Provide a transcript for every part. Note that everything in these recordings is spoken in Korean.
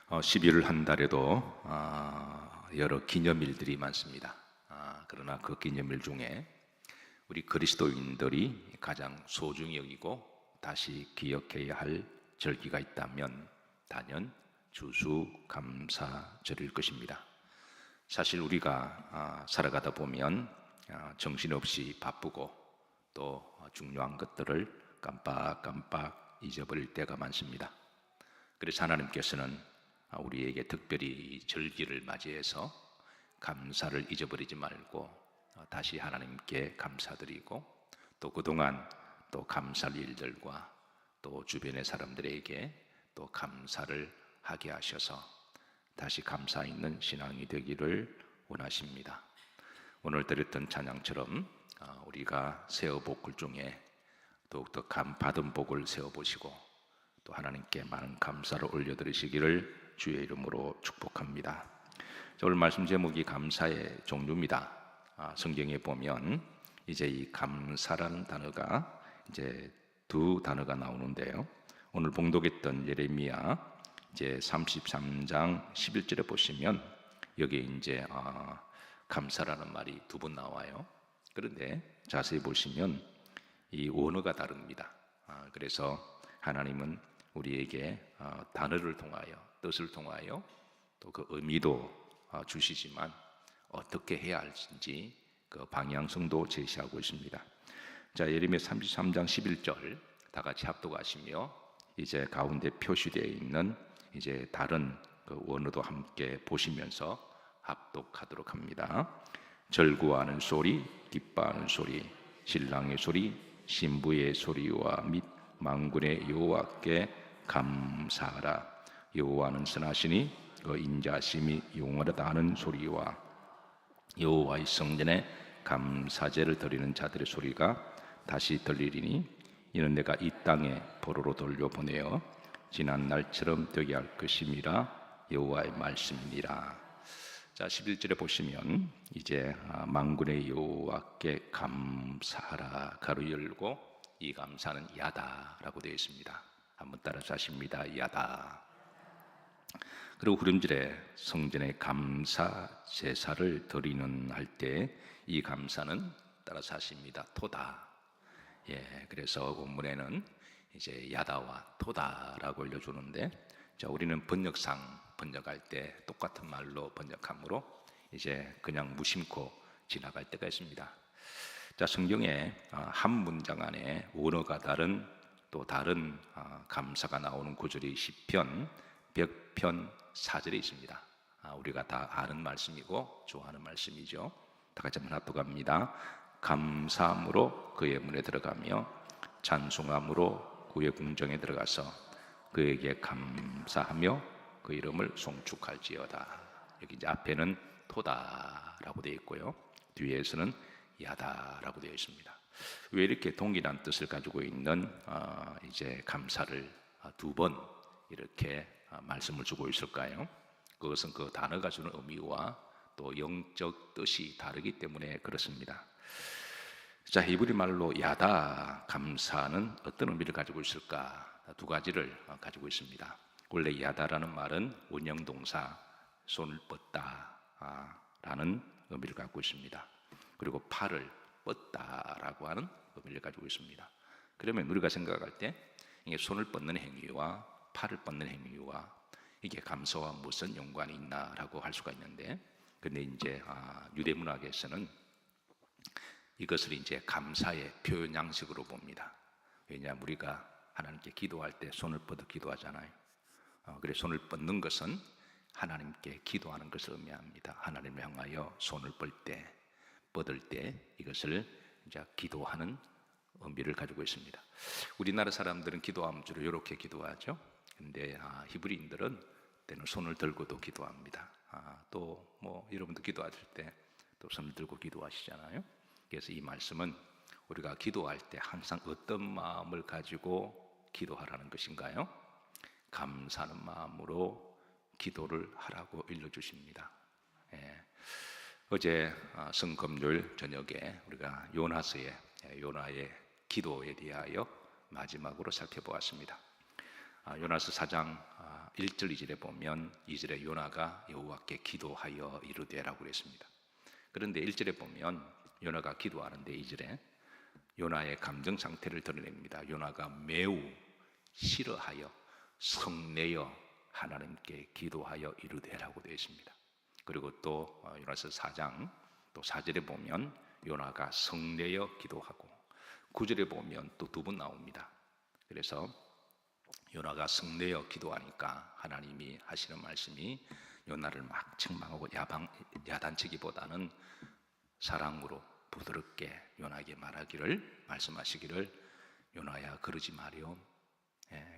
12월 한 달에도 여러 기념일들이 많습니다. 그러나 그 기념일 중에 우리 그리스도인들이 가장 소중히 여기고 다시 기억해야 할 절기가 있다면 단연 추수감사절일 것입니다. 사실 우리가 살아가다 보면 정신없이 바쁘고 또 중요한 것들을 깜빡깜빡 잊어버릴 때가 많습니다. 그래서 하나님께서는 우리에게 특별히 이 절기를 맞이해서 감사를 잊어버리지 말고 다시 하나님께 감사드리고 또 그동안 또 감사할 일들과 또 주변의 사람들에게 또 감사를 하게 하셔서 다시 감사 있는 신앙이 되기를 원하십니다. 오늘 드렸던 찬양처럼 우리가 세어 복을 중에 더욱더 받은 복을 세어보시고 또 하나님께 많은 감사를 올려드리시기를 주의 이름으로 축복합니다. 오늘 말씀 제목이 감사의 종류입니다. 성경에 보면 이제 이 감사라는 단어가 이제 두 단어가 나오는데요. 오늘 봉독했던 예레미야 이제 33장 11절에 보시면 여기에 이제 감사라는 말이 두 번 나와요. 그런데 자세히 보시면 이 원어가 다릅니다. 그래서 하나님은 우리에게 단어를 통하여 뜻을 통하여 또 그 의미도 주시지만 어떻게 해야 할지 그 방향성도 제시하고 있습니다. 자, 예레미야 33장 11절 다 같이 합독하시며 이제 가운데 표시되어 있는 이제 다른 그 원어도 함께 보시면서 합독하도록 합니다. 절구하는 소리, 기뻐하는 소리, 신랑의 소리, 신부의 소리와 및 만군의 여호와께 감사하라. 여호와는 선하시니 그 인자심이 영원하다 하는 소리와 여호와의 성전에 감사제를 드리는 자들의 소리가 다시 들리리니 이는 내가 이 땅에 포로로 돌려보내어 지난 날처럼 되게 할 것임이라 여호와의 말씀이니라. 자, 11절에 보시면 이제 만군의 여호와께 감사하라 가로 열고 이 감사는 야다라고 되어 있습니다. 한번 따라서 하십니다. 야다. 그리고 후렴절에 성전에 감사 제사를 드리는 할 때 이 감사는 따라서 하십니다. 토다. 예, 그래서 본문에는 이제 야다와 토다라고 알려주는데, 자, 우리는 번역상 번역할 때 똑같은 말로 번역하므로 이제 그냥 무심코 지나갈 때가 있습니다. 자, 성경에 한 문장 안에 원어가 다른 또 다른 감사가 나오는 구절이 시편 100편 4절에 있습니다. 우리가 다 아는 말씀이고 좋아하는 말씀이죠. 다 같이 한번 합독합니다. 감사함으로 그의 문에 들어가며 찬송함으로 그의 궁정에 들어가서 그에게 감사하며 그 이름을 송축할지어다. 여기 이제 앞에는 토다라고 되어 있고요, 뒤에서는 야다라고 되어 있습니다. 왜 이렇게 동일한 뜻을 가지고 있는 이제 감사를 두 번 이렇게 말씀을 주고 있을까요? 그것은 그 단어가 주는 의미와 또 영적 뜻이 다르기 때문에 그렇습니다. 자, 히브리 말로 야다 감사는 어떤 의미를 가지고 있을까? 두 가지를 가지고 있습니다. 원래 야다라는 말은 원형동사 손을 뻗다 라는 의미를 갖고 있습니다. 그리고 팔을 뻗다라고 하는 의미를 가지고 있습니다. 그러면 우리가 생각할 때 이게 손을 뻗는 행위와 팔을 뻗는 행위와 이게 감사와 무슨 연관이 있나라고 할 수가 있는데, 근데 이제 유대문학에서는 이것을 이제 감사의 표현 양식으로 봅니다. 왜냐하면 우리가 하나님께 기도할 때 손을 뻗어 기도하잖아요. 그래서 손을 뻗는 것은 하나님께 기도하는 것을 의미합니다. 하나님을 향하여 손을 뻗을 때 이것을 이제 기도하는 의미를 가지고 있습니다. 우리나라 사람들은 기도하면 주로 이렇게 기도하죠. 근데 히브리인들은 때는 손을 들고도 기도합니다. 또 뭐 여러분도 기도하실 때 또 손을 들고 기도하시잖아요. 그래서 이 말씀은 우리가 기도할 때 항상 어떤 마음을 가지고 기도하라는 것인가요? 감사하는 마음으로 기도를 하라고 일러주십니다. 예. 어제 성금요일 저녁에 우리가 요나의 기도에 대하여 마지막으로 살펴보았습니다. 요나서 4장 1절 2절에 보면 2절에 요나가 여호와께 기도하여 이르되라고 그랬습니다. 그런데 1절에 보면 요나가 기도하는데 2절에 요나의 감정 상태를 드러냅니다. 요나가 매우 싫어하여 성내어 하나님께 기도하여 이르되라고 되어 있습니다. 그리고 또 요나서 4장 또 4절에 보면 요나가 성내어 기도하고 9절에 보면 또 두 번 나옵니다. 그래서 요나가 성내어 기도하니까 하나님이 하시는 말씀이 요나를 막 책망하고 야단치기보다는 사랑으로 부드럽게 요나에게 말씀하시기를 요나야 그러지 마렴.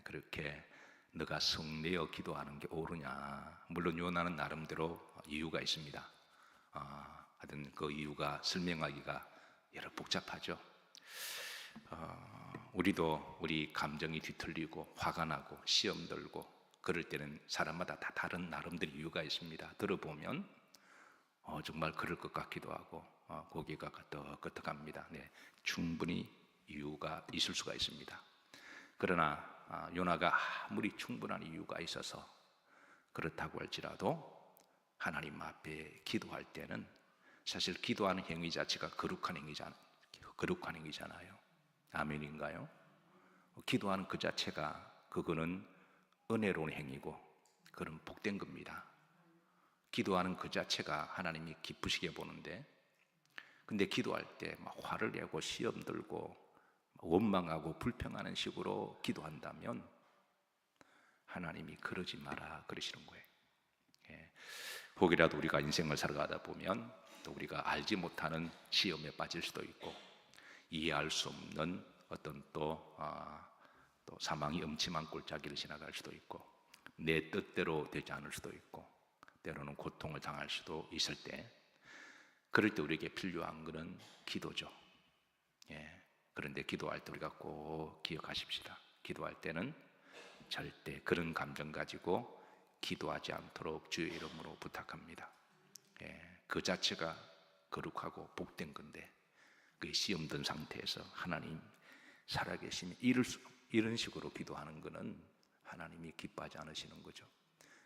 그렇게 너가 성내어 기도하는 게 옳으냐. 물론 요나는 나름대로 이유가 있습니다. 하여튼 그 이유가 설명하기가 여러 복잡하죠. 우리도 우리 감정이 뒤틀리고 화가 나고 시험 들고 그럴 때는 사람마다 다 다른 나름대로 이유가 있습니다. 들어보면 정말 그럴 것 같기도 하고 고개가 끄덕끄덕합니다. 충분히 이유가 있을 수가 있습니다. 그러나 요나가 아무리 충분한 이유가 있어서 그렇다고 할지라도 하나님 앞에 기도할 때는 사실 기도하는 행위 자체가 거룩한 행위잖아요. 아멘인가요? 기도하는 그 자체가 그거는 은혜로운 행위고 그건 복된 겁니다. 기도하는 그 자체가 하나님이 기쁘시게 보는데, 근데 기도할 때 막 화를 내고 시험 들고 원망하고 불평하는 식으로 기도한다면 하나님이 그러지 마라 그러시는 거예요. 혹이라도 우리가 인생을 살아가다 보면 또 우리가 알지 못하는 시험에 빠질 수도 있고 이해할 수 없는 어떤 또 사망이 음침한 골짜기를 지나갈 수도 있고 내 뜻대로 되지 않을 수도 있고 때로는 고통을 당할 수도 있을 때, 그럴 때 우리에게 필요한 것은 기도죠. 그런데 기도할 때 우리가 꼭 기억하십시다. 기도할 때는 절대 그런 감정 가지고 기도하지 않도록 주의 이름으로 부탁합니다. 그 자체가 거룩하고 복된 건데 그 시험 든 상태에서 하나님 살아계시면 이런 식으로 기도하는 것은 하나님이 기뻐하지 않으시는 거죠.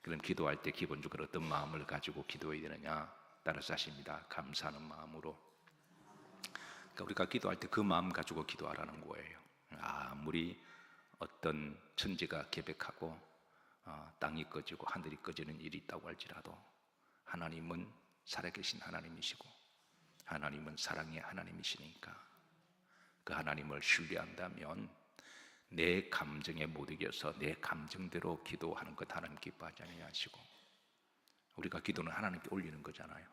그럼 기도할 때 기본적으로 어떤 마음을 가지고 기도해야 되느냐? 따라서 하십니다. 감사하는 마음으로. 그러니까 우리가 기도할 때 그 마음 가지고 기도하라는 거예요. 아무리 어떤 천지가 계백하고 땅이 꺼지고 하늘이 꺼지는 일이 있다고 할지라도 하나님은 살아계신 하나님이시고 하나님은 사랑의 하나님이시니까 그 하나님을 신뢰한다면 내 감정에 못 이겨서 내 감정대로 기도하는 것 하나님 기뻐하지 아니하시고, 우리가 기도는 하나님께 올리는 거잖아요.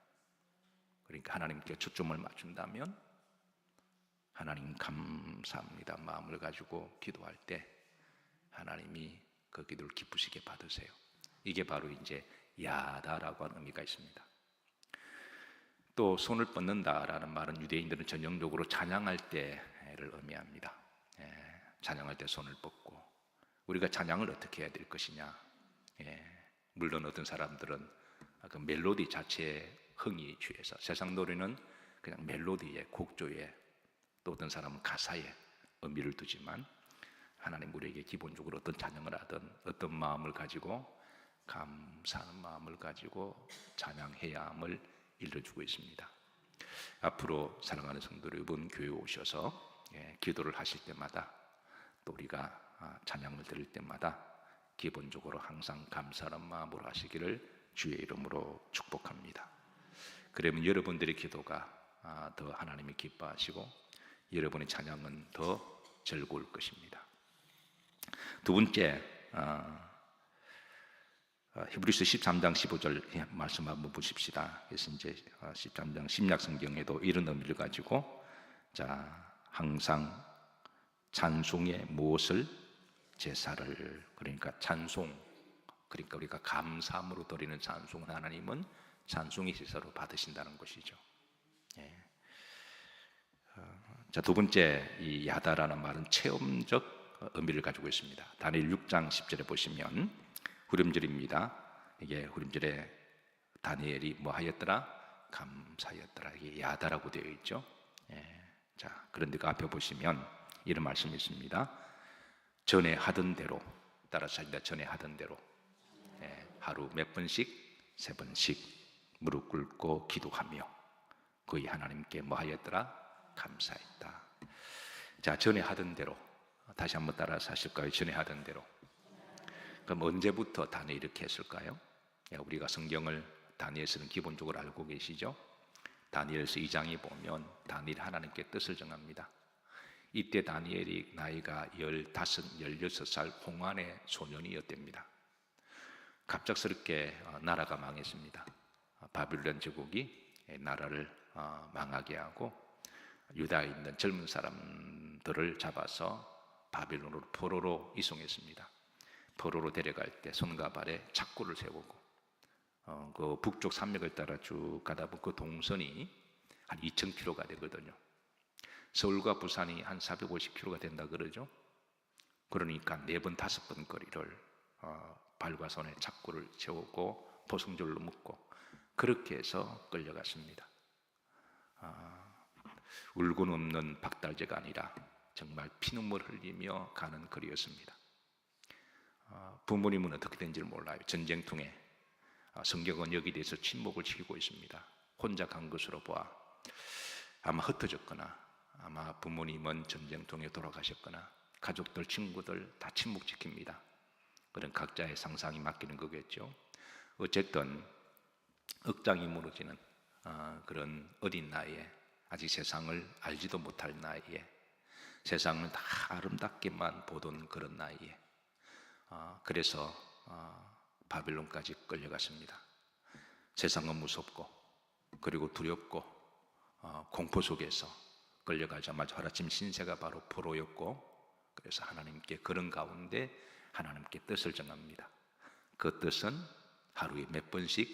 그러니까 하나님께 초점을 맞춘다면 하나님 감사합니다 마음을 가지고 기도할 때 하나님이 그 기도를 기쁘시게 받으세요. 이게 바로 이제 야다라고 하는 의미가 있습니다. 또 손을 뻗는다라는 말은 유대인들은 전형적으로 찬양할 때를 의미합니다. 찬양할 때 손을 뻗고, 우리가 찬양을 어떻게 해야 될 것이냐. 물론 어떤 사람들은 그 멜로디 자체에 흥이 취해서 세상 노래는 그냥 멜로디에 곡조에, 또 어떤 사람은 가사에 의미를 두지만 하나님 우리에게 기본적으로 어떤 찬양을 하든 어떤 마음을 가지고 감사하는 마음을 가지고 찬양해야 함을 일러주고 있습니다. 앞으로 사랑하는 성도 여러분, 교회에 오셔서 기도를 하실 때마다 또 우리가 찬양을 드릴 때마다 기본적으로 항상 감사하는 마음으로 하시기를 주의 이름으로 축복합니다. 그러면 여러분들의 기도가 더 하나님이 기뻐하시고 여러분의 찬양은 더 즐거울 것입니다. 두 번째, 히브리서 13장 15절 말씀 한번 보십시다. 그래서 이제 13장 신약 성경에도 이런 의미를 가지고 항상 찬송의 무엇을 제사를, 그러니까 찬송, 그러니까 우리가 감사함으로 드리는 찬송은 하나님은 찬송의 제사로 받으신다는 것이죠. 두 번째, 이 야다라는 말은 체험적 의미를 가지고 있습니다. 다니엘 6장 10절에 보시면 후렴절입니다. 이게 후렴절에 다니엘이 뭐 하였더라? 감사하였더라. 이게 야다라고 되어 있죠. 그런데 그 앞에 보시면 이런 말씀이 있습니다. 전에 하던 대로 따라서 자기가 전에 하던 대로 하루 몇 번씩 3번씩 무릎 꿇고 기도하며 거의 하나님께 뭐 하였더라? 감사했다. 자, 전에 하던 대로 다시 한번 따라서 하실까요? 전에 하던 대로. 그럼 언제부터 다니엘이 이렇게 했을까요? 우리가 성경을 다니엘서는 기본적으로 알고 계시죠? 다니엘서 2장에 보면 다니엘이 하나님께 뜻을 정합니다. 이때 다니엘이 나이가 15, 16살 홍안의 소년이었답니다. 갑작스럽게 나라가 망했습니다. 바빌론 제국이 나라를 망하게 하고 유다에 있는 젊은 사람들을 잡아서 바빌론으로 포로로 이송했습니다. 포로로 데려갈 때 손과 발에 착고를 세우고 그 북쪽 산맥을 따라 쭉 가다 보면 그 동선이 한 2,000km가 되거든요. 서울과 부산이 한 450km가 된다 그러죠. 그러니까 4번, 5번 거리를 발과 손에 착고를 세우고 포승줄로 묶고 그렇게 해서 끌려갔습니다. 울고 넘는 박달재가 아니라 정말 피눈물 흘리며 가는 거리였습니다. 부모님은 어떻게 된지를 몰라요. 전쟁통에 성경은 여기에 대해서 침묵을 지키고 있습니다. 혼자 간 것으로 보아 아마 흩어졌거나 아마 부모님은 전쟁통에 돌아가셨거나 가족들, 친구들 다 침묵 지킵니다. 그런 각자의 상상이 맡기는 거겠죠. 어쨌든 억장이 무너지는 그런 어린 나이에 아직 세상을 알지도 못할 나이에 세상을 다 아름답게만 보던 그런 나이에 그래서 바빌론까지 끌려갔습니다. 세상은 무섭고 그리고 두렵고 공포 속에서 끌려가자마자 하루아침 신세가 바로 포로였고 그래서 하나님께 그런 가운데 하나님께 뜻을 정합니다. 그 뜻은 하루에 몇 번씩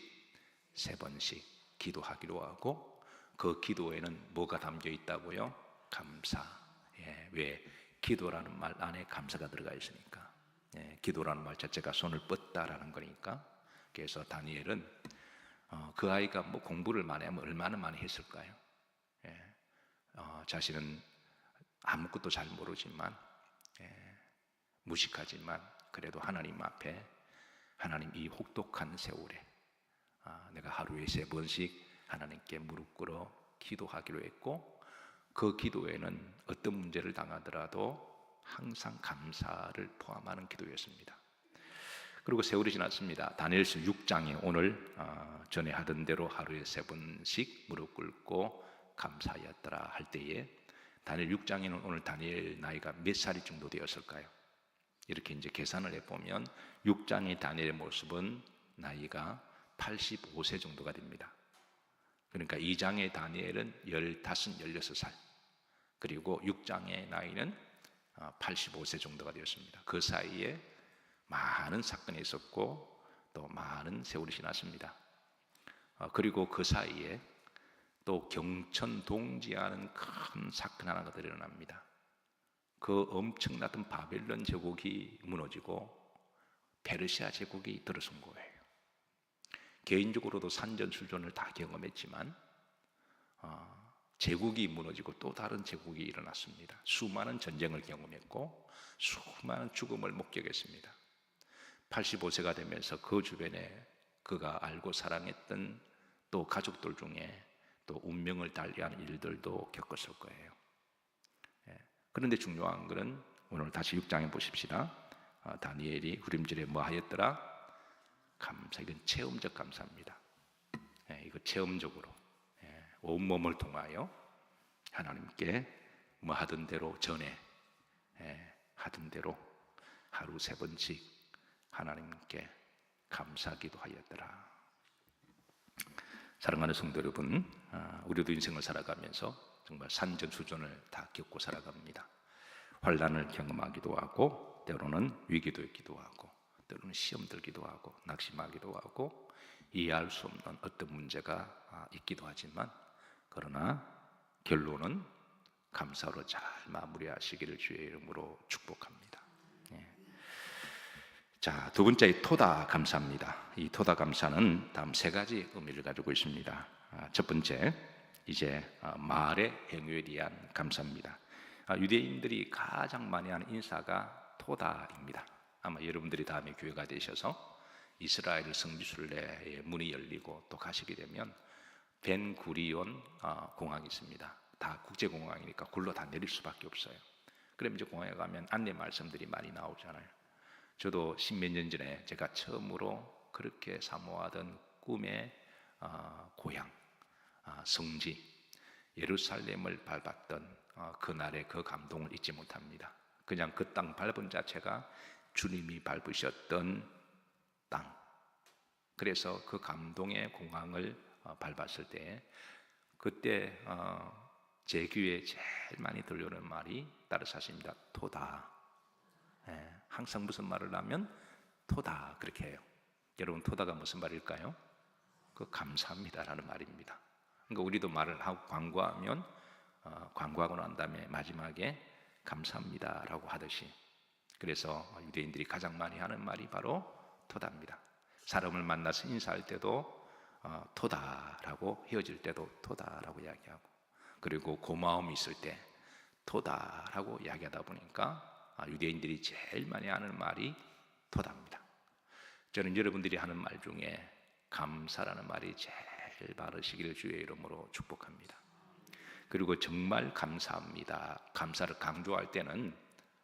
3번씩 기도하기로 하고 그 기도에는 뭐가 담겨 있다고요? 감사. 왜? 기도라는 말 안에 감사가 들어가 있으니까. 기도라는 말 자체가 손을 뻗다라는 거니까. 그래서 다니엘은 그 아이가 뭐 공부를 많이 하면 얼마나 많이 했을까요? 자신은 아무것도 잘 모르지만 무식하지만 그래도 하나님 앞에 하나님 이 혹독한 세월에 내가 하루에 3번씩 하나님께 무릎 꿇어 기도하기로 했고 그 기도에는 어떤 문제를 당하더라도 항상 감사를 포함하는 기도였습니다. 그리고 세월이 지났습니다. 다니엘서 6장에 오늘 전에 하던 대로 하루에 3번씩 무릎 꿇고 감사하였더라 할 때에 다니엘 6장에는 오늘 다니엘 나이가 몇 살이 정도 되었을까요? 이렇게 이제 계산을 해보면 6장의 다니엘의 모습은 나이가 85세 정도가 됩니다. 그러니까 2장의 다니엘은 15, 16살 그리고 6장의 나이는 85세 정도가 되었습니다. 그 사이에 많은 사건이 있었고 또 많은 세월이 지났습니다. 그리고 그 사이에 또 경천동지하는 큰 사건 하나가 일어납니다. 그 엄청났던 바벨론 제국이 무너지고 페르시아 제국이 들어선 거예요. 개인적으로도 산전수전을 다 경험했지만 제국이 무너지고 또 다른 제국이 일어났습니다. 수많은 전쟁을 경험했고 수많은 죽음을 목격했습니다. 85세가 되면서 그 주변에 그가 알고 사랑했던 또 가족들 중에 또 운명을 달리하는 일들도 겪었을 거예요. 그런데 중요한 것은 오늘 다시 6장에 보십시다. 다니엘이 후림절에 뭐 하였더라? 감사. 이건 체험적 감사입니다. 이거 체험적으로 온몸을 통하여 하나님께 뭐 하던 대로 전에 하던 대로 하루 3번씩 하나님께 감사기도 하였더라. 사랑하는 성도 여러분, 우리도 인생을 살아가면서 정말 산전수전을 다 겪고 살아갑니다. 환난을 경험하기도 하고 때로는 위기도 있기도 하고 때로는 시험 들기도 하고 낙심하기도 하고 이해할 수 없는 어떤 문제가 있기도 하지만 그러나 결론은 감사로 잘 마무리하시기를 주의 이름으로 축복합니다. 자, 두 번째 토다 감사입니다. 이 토다 감사는 다음 3가지 의미를 가지고 있습니다. 첫 번째, 이제 말의 행위에 대한 감사입니다. 유대인들이 가장 많이 하는 인사가 토다입니다. 아마 여러분들이 다음에 교회가 되셔서 이스라엘 성지순례의 문이 열리고 또 가시게 되면 벤구리온 공항이 있습니다. 다 국제공항이니까 굴로 다 내릴 수밖에 없어요. 그럼 이제 공항에 가면 안내 말씀들이 많이 나오잖아요. 저도 십몇 년 전에 제가 처음으로 그렇게 사모하던 꿈의 고향, 성지 예루살렘을 밟았던 그날의 그 감동을 잊지 못합니다. 그냥 그 땅 밟은 자체가 주님이 밟으셨던 땅. 그래서 그 감동의 공항을 밟았을 때 그때 제 귀에 제일 많이 들려오는 말이 따르사십니다. 토다. 항상 무슨 말을 하면 토다 그렇게 해요. 여러분 토다가 무슨 말일까요? 그 감사합니다라는 말입니다. 그러니까 우리도 말을 하고 광고하면 광고하고 난 다음에 마지막에 감사합니다라고 하듯이, 그래서 유대인들이 가장 많이 하는 말이 바로 토다입니다. 사람을 만나서 인사할 때도 토다라고, 헤어질 때도 토다라고 이야기하고, 그리고 고마움이 있을 때 토다라고 이야기하다 보니까 유대인들이 제일 많이 하는 말이 토다입니다. 저는 여러분들이 하는 말 중에 감사라는 말이 제일 바르시기를 주의 이름으로 축복합니다. 그리고 정말 감사합니다. 감사를 강조할 때는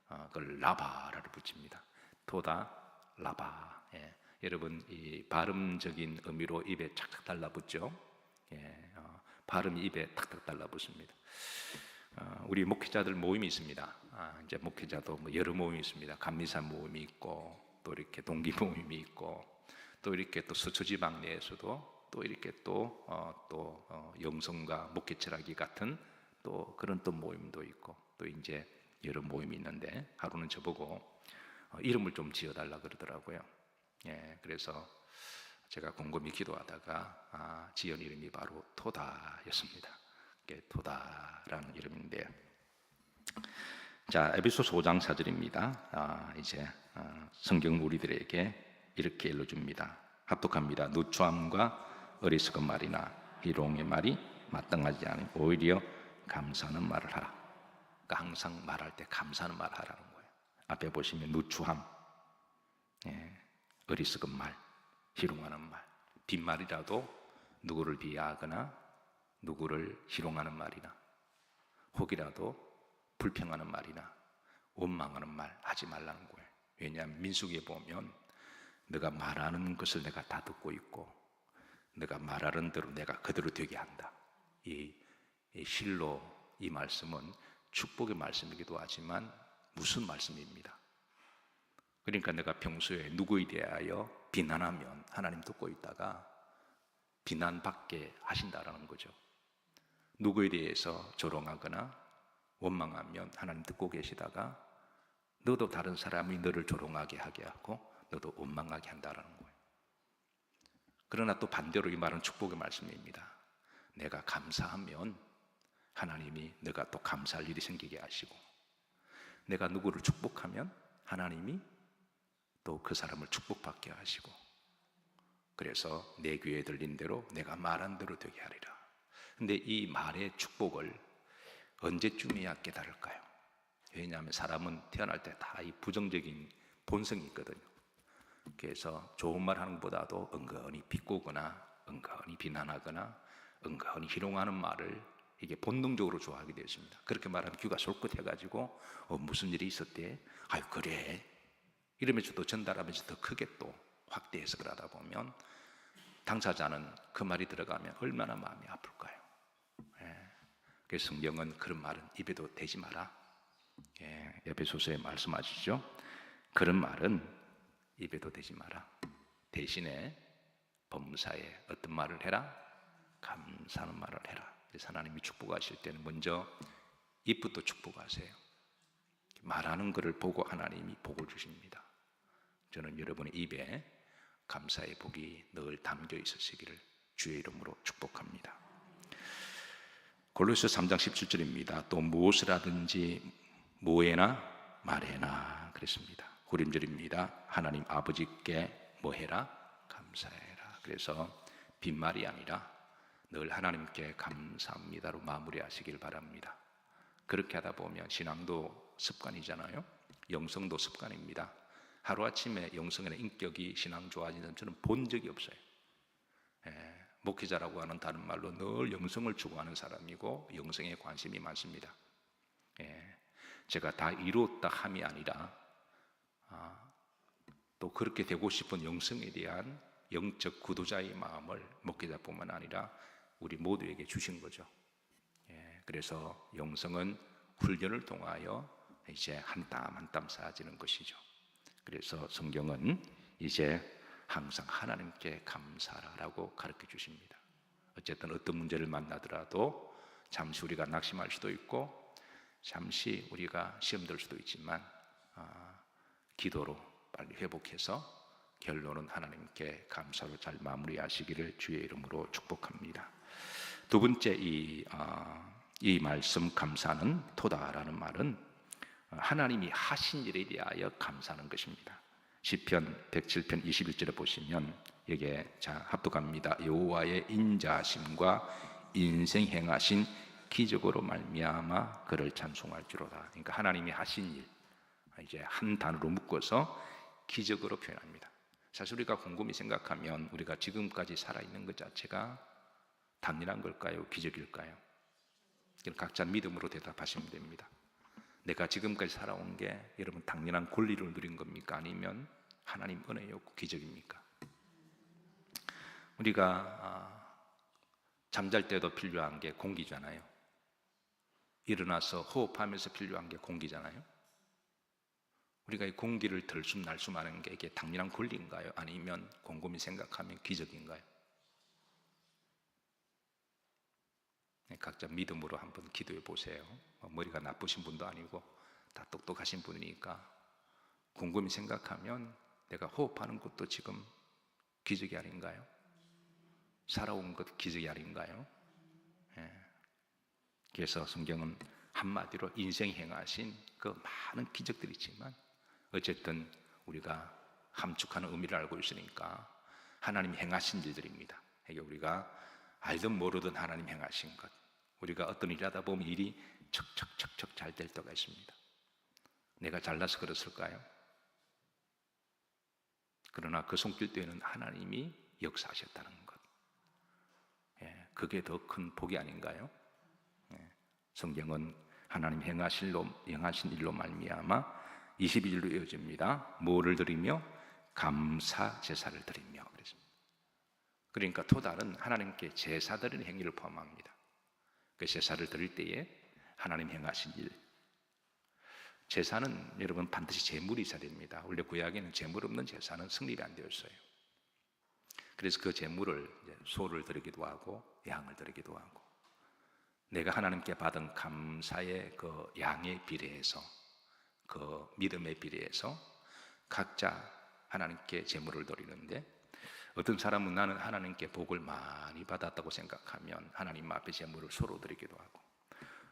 그걸 라바를 붙입니다. 토다 라바. 여러분 이 발음적인 의미로 입에 착착 달라붙죠. 발음이 입에 탁탁 달라붙습니다. 우리 목회자들 모임이 있습니다. 이제 목회자도 뭐 여러 모임이 있습니다. 감리사 모임이 있고, 또 이렇게 동기 모임이 있고, 또 이렇게 또 서초지방 내에서도 또 이렇게 또 영성과 목회 철학이 같은 또 그런 또 모임도 있고, 또 이제 여러 모임이 있는데 하루는 저보고 이름을 좀 지어달라 그러더라고요. 그래서 제가 곰곰이 기도하다가 지은 이름이 바로 토다였습니다. 이게 토다라는 이름인데요. 자, 에베소서 5장 4절입니다. 이제 성경 우리들에게 이렇게 일러줍니다. 합독합니다. 누추함과 어리석은 말이나 희롱의 말이 마땅하지 않으니 오히려 감사하는 말을 하라. 그러니까 항상 말할 때 감사하는 말을 하라는 거예요. 앞에 보시면 누추함, 어리석은 말, 희롱하는 말, 빈말이라도 누구를 비하하거나 누구를 희롱하는 말이나 혹이라도 불평하는 말이나 원망하는 말 하지 말라는 거예요. 왜냐하면 민수기에 보면 내가 말하는 것을 내가 다 듣고 있고 내가 말하는 대로 내가 그대로 되게 한다. 이 실로 이 말씀은 축복의 말씀이기도 하지만 무슨 말씀입니다. 그러니까 내가 평소에 누구에 대하여 비난하면 하나님 듣고 있다가 비난받게 하신다라는 거죠. 누구에 대해서 조롱하거나 원망하면 하나님 듣고 계시다가 너도 다른 사람이 너를 조롱하게 하게 하고 너도 원망하게 한다라는 거예요. 그러나 또 반대로 이 말은 축복의 말씀입니다. 내가 감사하면 하나님이 내가 또 감사할 일이 생기게 하시고, 내가 누구를 축복하면 하나님이 또 그 사람을 축복받게 하시고, 그래서 내 귀에 들린 대로 내가 말한 대로 되게 하리라. 근데 이 말의 축복을 언제쯤이야 깨달을까요? 왜냐하면 사람은 태어날 때 다 이 부정적인 본성이 있거든요. 그래서 좋은 말 하는 것보다도 은근히 비꼬거나 은근히 비난하거나 은근히 희롱하는 말을 이게 본능적으로 좋아하게 되었습니다. 그렇게 말하면 귀가 솔깃해가지고 무슨 일이 있었대? 아유 그래? 이러면서 또 전달하면서 더 크게 또 확대해서 그러다 보면 당사자는 그 말이 들어가면 얼마나 마음이 아플까요? 그래서 성경은 그런 말은 입에도 대지 마라. 에베소서에 말씀하시죠. 그런 말은 입에도 대지 마라. 대신에 범사에 어떤 말을 해라? 감사하는 말을 해라. 그래서 하나님이 축복하실 때는 먼저 입부터 축복하세요. 말하는 것을 보고 하나님이 복을 주십니다. 저는 여러분의 입에 감사의 복이 늘 담겨 있으시기를 주의 이름으로 축복합니다. 골로새 3장 17절입니다. 또 무엇을 하든지 뭐해나 말해나 그랬습니다. 후림절입니다. 하나님 아버지께 뭐 해라? 감사해라. 그래서 빈말이 아니라 늘 하나님께 감사합니다로 마무리하시길 바랍니다. 그렇게 하다 보면 신앙도 습관이잖아요. 영성도 습관입니다. 하루아침에 영성이나 인격이 신앙 좋아지는 저는 본 적이 없어요. 목회자라고 하는 다른 말로 늘 영성을 추구하는 사람이고 영성에 관심이 많습니다. 제가 다 이루었다 함이 아니라 또 그렇게 되고 싶은 영성에 대한 영적 구도자의 마음을 목회자뿐만 아니라 우리 모두에게 주신 거죠. 그래서 영성은 훈련을 통하여 이제 한 땀 한 땀 쌓아지는 것이죠. 그래서 성경은 이제 항상 하나님께 감사라고 가르쳐 주십니다. 어쨌든 어떤 문제를 만나더라도 잠시 우리가 낙심할 수도 있고 잠시 우리가 시험 들 수도 있지만 기도로 빨리 회복해서 결론은 하나님께 감사로 잘 마무리하시기를 주의 이름으로 축복합니다. 두 번째 이 말씀 감사는 토다라는 말은 하나님이 하신 일에 대하여 감사하는 것입니다. 시편 107편 21절에 보시면 여기에 합독합니다. 여호와의 인자하심과 인생 행하신 기적으로 말미암아 그를 찬송할지로다. 그러니까 하나님이 하신 일 이제 한 단어로 묶어서 기적으로 표현합니다. 사실 우리가 곰곰이 생각하면 우리가 지금까지 살아있는 것 자체가 단일한 걸까요? 기적일까요? 각자 믿음으로 대답하시면 됩니다. 내가 지금까지 살아온 게 여러분 당연한 권리를 누린 겁니까? 아니면 하나님 은혜였고 기적입니까? 우리가 잠잘 때도 필요한 게 공기잖아요. 일어나서 호흡하면서 필요한 게 공기잖아요. 우리가 이 공기를 들숨날숨하는 게 이게 당연한 권리인가요? 아니면 곰곰이 생각하면 기적인가요? 각자 믿음으로 한번 기도해 보세요. 머리가 나쁘신 분도 아니고 다 똑똑하신 분이니까 곰곰이 생각하면 내가 호흡하는 것도 지금 기적이 아닌가요? 살아온 것 기적이 아닌가요? 그래서 성경은 한마디로 인생 행하신 그 많은 기적들이 있지만 어쨌든 우리가 함축하는 의미를 알고 있으니까 하나님이 행하신 일들입니다. 이게 우리가 알든 모르든 하나님 행하신 것, 우리가 어떤 일을 하다 보면 일이 척척척척 잘 될 때가 있습니다. 내가 잘나서 그랬을까요? 그러나 그 손길 뒤에는 하나님이 역사하셨다는 것, 그게 더 큰 복이 아닌가요? 성경은 하나님 행하신 일로 말미암아 22절로 이어집니다. 뭐를 드리며? 감사 제사를 드리며 그랬습니다. 그러니까 토달은 하나님께 제사 드리는 행위를 포함합니다. 그 제사를 드릴 때에 하나님 행하신 일, 제사는 여러분 반드시 제물이 있어야 됩니다. 원래 구약에는 제물 없는 제사는 성립이 안 되었어요. 그래서 그 제물을 소를 드리기도 하고 양을 드리기도 하고 내가 하나님께 받은 감사의 그 양에 비례해서 그 믿음에 비례해서 각자 하나님께 제물을 드리는데 어떤 사람은 나는 하나님께 복을 많이 받았다고 생각하면 하나님 앞에 제물을 소로 드리기도 하고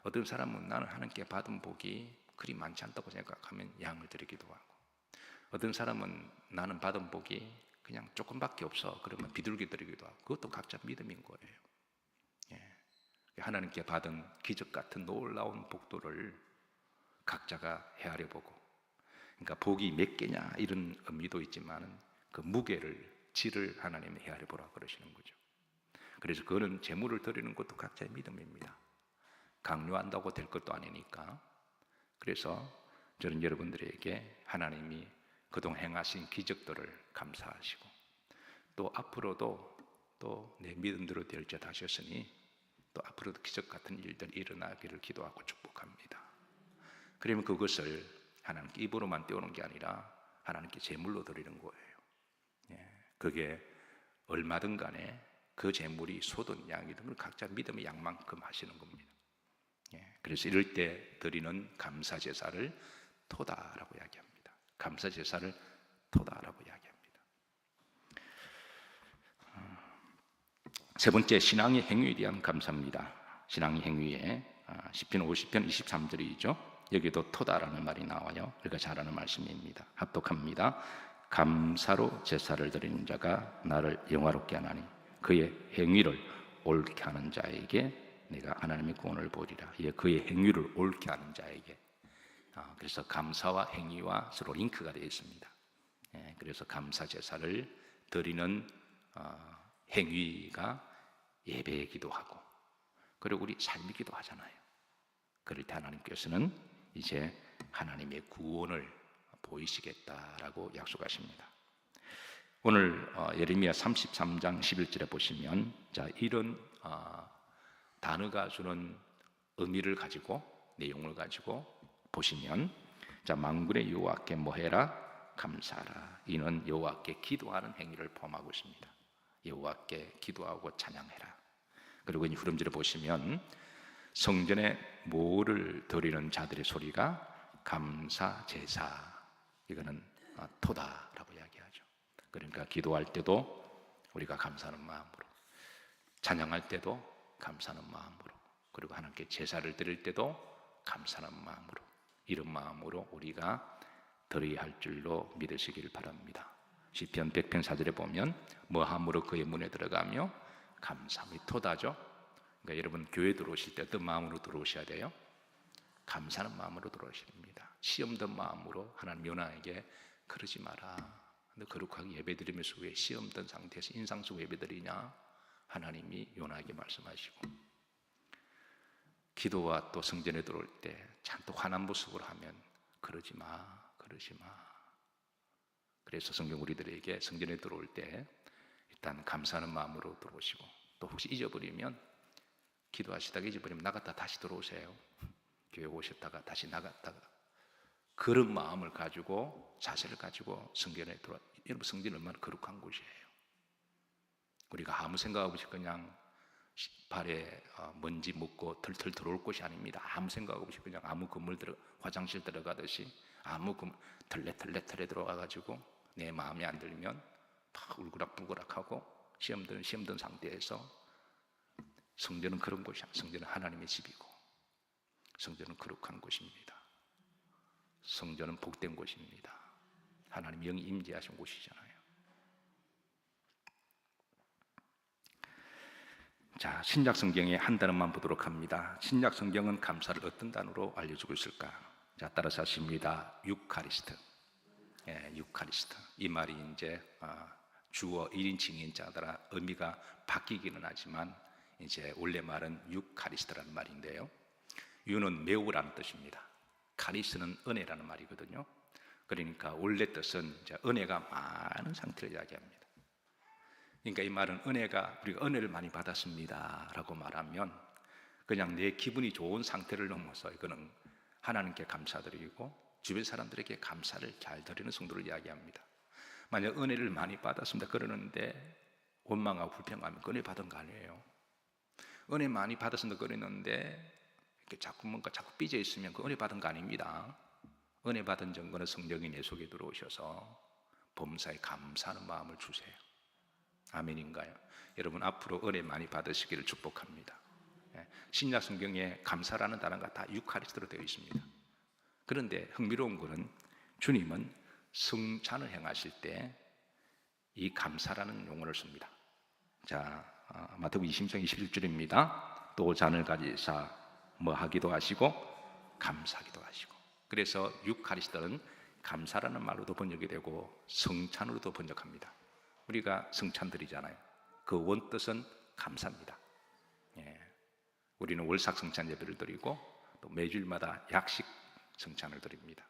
어떤 사람은 나는 하나님께 받은 복이 그리 많지 않다고 생각하면 양을 드리기도 하고 어떤 사람은 나는 받은 복이 그냥 조금밖에 없어 그러면 비둘기 드리기도 하고 그것도 각자 믿음인 거예요. 하나님께 받은 기적 같은 놀라운 복도를 각자가 헤아려 보고 그러니까 복이 몇 개냐 이런 의미도 있지만 그 무게를 질을 하나님이 헤아려 보라 그러시는 거죠. 그래서 그거는 제물을 드리는 것도 각자의 믿음입니다. 강요한다고 될 것도 아니니까. 그래서 저는 여러분들에게 하나님이 그동안 행하신 기적들을 감사하시고 또 앞으로도 또 내 믿음대로 될 자 하셨으니 또 앞으로도 기적 같은 일들이 일어나기를 기도하고 축복합니다. 그러면 그것을 하나님께 입으로만 떼우는 게 아니라 하나님께 제물로 드리는 거예요. 그게 얼마든 간에 그 제물이 소든 양이든 걸 각자 믿음의 양만큼 하시는 겁니다. 그래서 이럴 때 드리는 감사 제사를 토다라고 이야기합니다. 감사 제사를 토다라고 이야기합니다. 세 번째 신앙의 행위에 대한 감사입니다. 신앙의 행위에 시편 50편 23절이죠. 여기도 토다라는 말이 나와요. 우리가 잘 아는 말씀입니다. 합독합니다. 감사로 제사를 드리는 자가 나를 영화롭게 하나니 그의 행위를 옳게 하는 자에게 내가 하나님의 구원을 보리라. 그의 행위를 옳게 하는 자에게. 그래서 감사와 행위와 서로 링크가 되어 있습니다. 그래서 감사 제사를 드리는 행위가 예배이기도 하고, 그리고 우리 삶이기도 하잖아요. 그럴 때 하나님께서는 이제 하나님의 구원을 보이시겠다라고 약속하십니다. 오늘 예레미야 33장 11절에 보시면, 자, 이런 단어가 주는 의미를 가지고, 내용을 가지고 보시면, 자, 만군의 여호와께 뭐해라? 감사하라. 이는 여호와께 기도하는 행위를 포함하고 있습니다. 여호와께 기도하고 찬양해라. 그리고 이 후렴절에 보시면 성전에 모를 드리는 자들의 소리가 감사 제사, 이거는 토다라고 이야기하죠. 그러니까 기도할 때도 우리가 감사하는 마음으로, 찬양할 때도 감사하는 마음으로, 그리고 하나님께 제사를 드릴 때도 감사하는 마음으로, 이런 마음으로 우리가 드려야 할 줄로 믿으시길 바랍니다. 시편 100편 4절에 보면 뭐함으로 그의 문에 들어가며 감사함이 토다죠. 그러니까 여러분 교회 들어오실 때 어떤 마음으로 들어오셔야 돼요? 감사하는 마음으로 들어오셔야 됩니다. 시험 든 마음으로 하나님 요나에게 그러지 마라. 너 거룩하게 예배드리면서 왜 시험 든 상태에서 인상 쓰고 예배드리냐? 하나님이 요나에게 말씀하시고, 기도와 또 성전에 들어올 때 잔뜩 화난 모습으로 하면 그러지 마, 그러지 마. 그래서 성경 우리들에게 성전에 들어올 때 일단 감사하는 마음으로 들어오시고, 또 혹시 잊어버리면, 기도하시다가 잊어버리면 나갔다 다시 들어오세요. 교회 오셨다가 다시 나갔다가, 그런 마음을 가지고, 자세를 가지고 성전에 들어와. 여러분, 성전이 얼마나 거룩한 곳이에요. 우리가 아무 생각 없이 그냥 발에 먼지 묻고 털털 들어올 곳이 아닙니다. 아무 생각 없이 그냥 아무 건물 화장실 들어가듯이 아무 털레 들어가가지고 내 마음에 안 들면 막 울그락불그락하고 시험 든 상태에서, 성전은 그런 곳이야. 성전은 하나님의 집이고, 성전은 거룩한 곳입니다. 성전은 복된 곳입니다. 하나님 영이 임재하신 곳이잖아요. 자, 신약 성경의 한 단어만 보도록 합니다. 신약 성경은 감사를 어떤 단어로 알려주고 있을까? 자, 따라서 하십니다. 유카리스트. 유카리스트. 이 말이 이제 주어 1인칭인 자들아 의미가 바뀌기는 하지만, 이제 원래 말은 유카리스트라는 말인데요. 유는 매우라는 뜻입니다. 카리스는 은혜라는 말이거든요. 그러니까 원래 뜻은 이제 은혜가 많은 상태를 이야기합니다. 그러니까 이 말은 우리가 은혜를 많이 받았습니다 라고 말하면 그냥 내 기분이 좋은 상태를 넘어서 이거는 하나님께 감사드리고 주변 사람들에게 감사를 잘 드리는 성도를 이야기합니다. 만약 은혜를 많이 받았습니다 그러는데 원망하고 불평하면 그 은혜 받은 거 아니에요. 은혜 많이 받았습니다 그러는데 이렇게 자꾸 삐져 있으면 그 은혜 받은 거 아닙니다. 은혜 받은 증거는 성령이 내 속에 들어오셔서 범사에 감사하는 마음을 주세요. 아멘인가요? 여러분 앞으로 은혜 많이 받으시기를 축복합니다. 신약 성경에 감사라는 단어가 다 유카리스트로 되어 있습니다. 그런데 흥미로운 것은 주님은 성찬을 행하실 때 이 감사라는 용어를 씁니다. 자, 마태복음 20장 21절입니다. 또 잔을 가지사 뭐 하기도 하시고 감사하기도 하시고. 그래서 유카리스트는 감사라는 말로도 번역이 되고 성찬으로도 번역합니다. 우리가 성찬 드리잖아요. 그 원뜻은 감사입니다. 우리는 월삭 성찬 예배를 드리고 또 매주일마다 약식 성찬을 드립니다.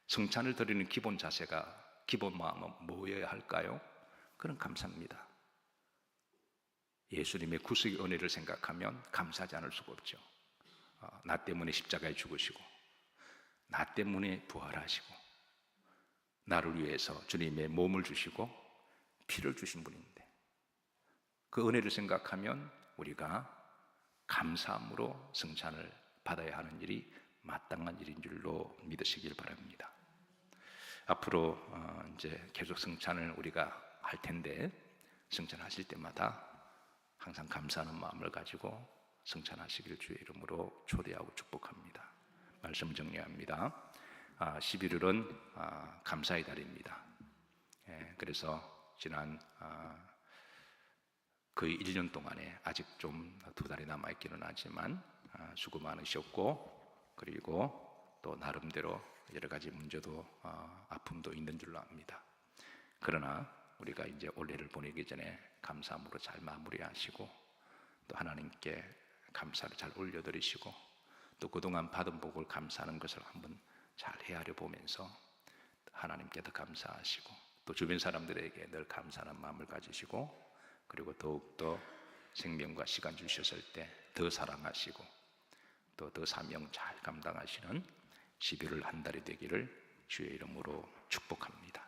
성찬을 드리는 기본 자세가, 기본 마음은 뭐여야 할까요? 그런 감사입니다. 예수님의 구속의 은혜를 생각하면 감사하지 않을 수가 없죠. 나 때문에 십자가에 죽으시고 나 때문에 부활하시고 나를 위해서 주님의 몸을 주시고 피를 주신 분인데 그 은혜를 생각하면 우리가 감사함으로 성찬을 받아야 하는 일이 마땅한 일인 줄로 믿으시길 바랍니다. 앞으로 이제 계속 성찬을 우리가 할 텐데 성찬하실 때마다 항상 감사하는 마음을 가지고 성찬하시길 주의 이름으로 초대하고 축복합니다. 말씀 정리합니다. 11월은 감사의 달입니다. 그래서 지난 거의 1년 동안에 아직 좀 2달이 남아있기는 하지만 수고 많으셨고 그리고 또 나름대로 여러 가지 문제도 아픔도 있는 줄로 압니다. 그러나 우리가 이제 올해를 보내기 전에 감사함으로 잘 마무리하시고 또 하나님께 감사를 잘 올려드리시고 또 그동안 받은 복을 감사하는 것을 한번 잘 헤아려 보면서 하나님께도 감사하시고 또 주변 사람들에게 늘 감사하는 마음을 가지시고 그리고 더욱더 생명과 시간 주셨을 때 더 사랑하시고 또 더 사명 잘 감당하시는 11월 한 달이 되기를 주의 이름으로 축복합니다.